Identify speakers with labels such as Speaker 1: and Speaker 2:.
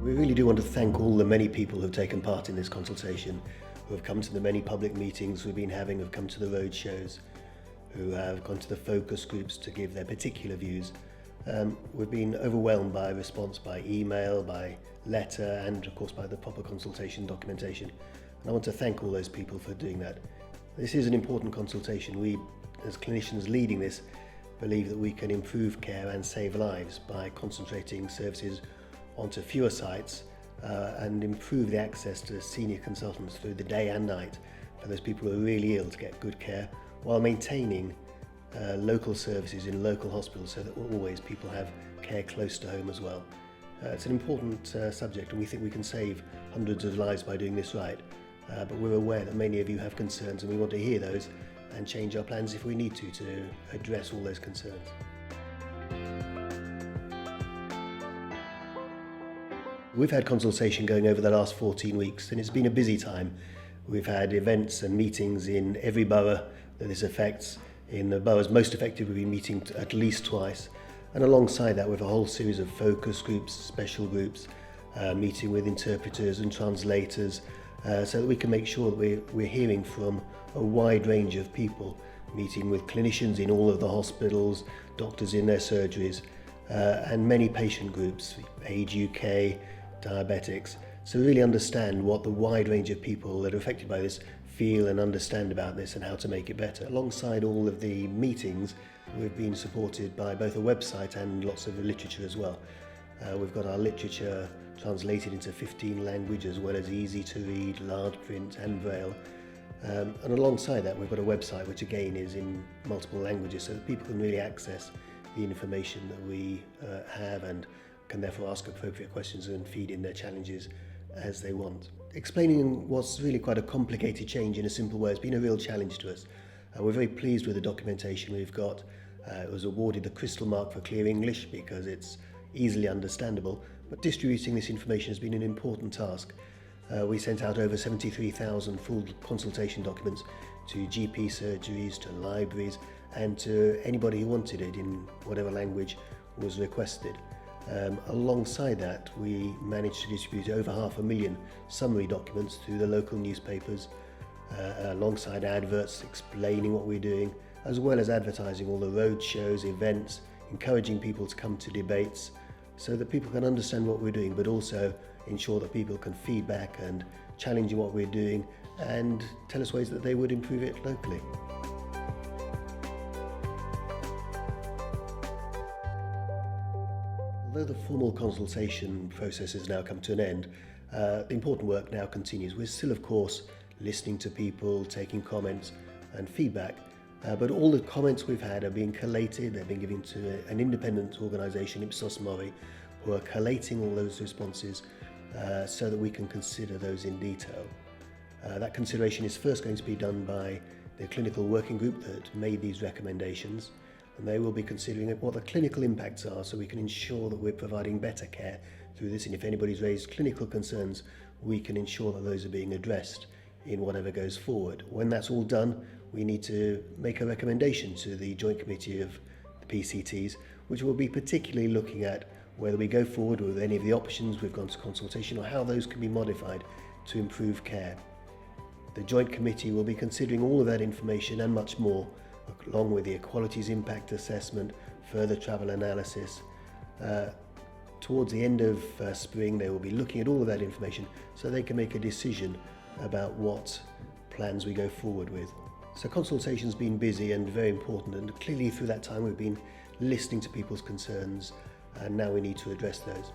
Speaker 1: We really do want to thank all the many people who have taken part in this consultation, who have come to the many public meetings we've been having, who have come to the road shows, who have gone to the focus groups to give their particular views. We've been overwhelmed by response by email, by letter, and of course by the proper consultation documentation. And I want to thank all those people for doing that. This is an important consultation. We, as clinicians leading this, believe that we can improve care and save lives by concentrating services onto fewer sites and improve the access to senior consultants through the day and night for those people who are really ill to get good care, while maintaining local services in local hospitals so that always people have care close to home as well. It's an important subject, and we think we can save hundreds of lives by doing this right. But we're aware that many of you have concerns, and we want to hear those and change our plans if we need to address all those concerns. We've had consultation going over the last 14 weeks, and it's been a busy time. We've had events and meetings in every borough that this affects. In the boroughs most affected, we've been meeting at least twice. And alongside that, we have a whole series of focus groups, special groups, meeting with interpreters and translators, so that we can make sure that we're hearing from a wide range of people, meeting with clinicians in all of the hospitals, doctors in their surgeries, and many patient groups, Age UK, diabetics, so really understand what the wide range of people that are affected by this feel and understand about this and how to make it better. Alongside all of the meetings, we've been supported by both a website and lots of literature as well. We've got our literature translated into 15 languages, as well as easy to read, large print and braille. And alongside that, we've got a website which again is in multiple languages, so that people can really access the information that we have and can therefore ask appropriate questions and feed in their challenges as they want. Explaining what's really quite a complicated change in a simple way has been a real challenge to us. We're very pleased with the documentation we've got. It was awarded the Crystal Mark for Clear English because it's easily understandable, but distributing this information has been an important task. We sent out over 73,000 full consultation documents to GP surgeries, to libraries, and to anybody who wanted it in whatever language was requested. Alongside that, we managed to distribute over 500,000 summary documents through the local newspapers, alongside adverts explaining what we're doing, as well as advertising all the road shows, events, encouraging people to come to debates so that people can understand what we're doing, but also ensure that people can feedback and challenge what we're doing and tell us ways that they would improve it locally. Although the formal consultation process has now come to an end, the important work now continues. We're still, of course, listening to people, taking comments and feedback, but all the comments we've had are being collated. They're being given to an independent organisation, Ipsos Mori, who are collating all those responses so that we can consider those in detail. That consideration is first going to be done by the clinical working group that made these recommendations, and they will be considering what the clinical impacts are so we can ensure that we're providing better care through this, and if anybody's raised clinical concerns, we can ensure that those are being addressed in whatever goes forward. When that's all done, we need to make a recommendation to the Joint Committee of the PCTs, which will be particularly looking at whether we go forward with any of the options we've gone to consultation or how those can be modified to improve care. The Joint Committee will be considering all of that information and much more, along with the Equalities Impact Assessment, further travel analysis. Towards the end of spring, they will be looking at all of that information so they can make a decision about what plans we go forward with. So consultation's been busy and very important, and clearly through that time we've been listening to people's concerns, and now we need to address those.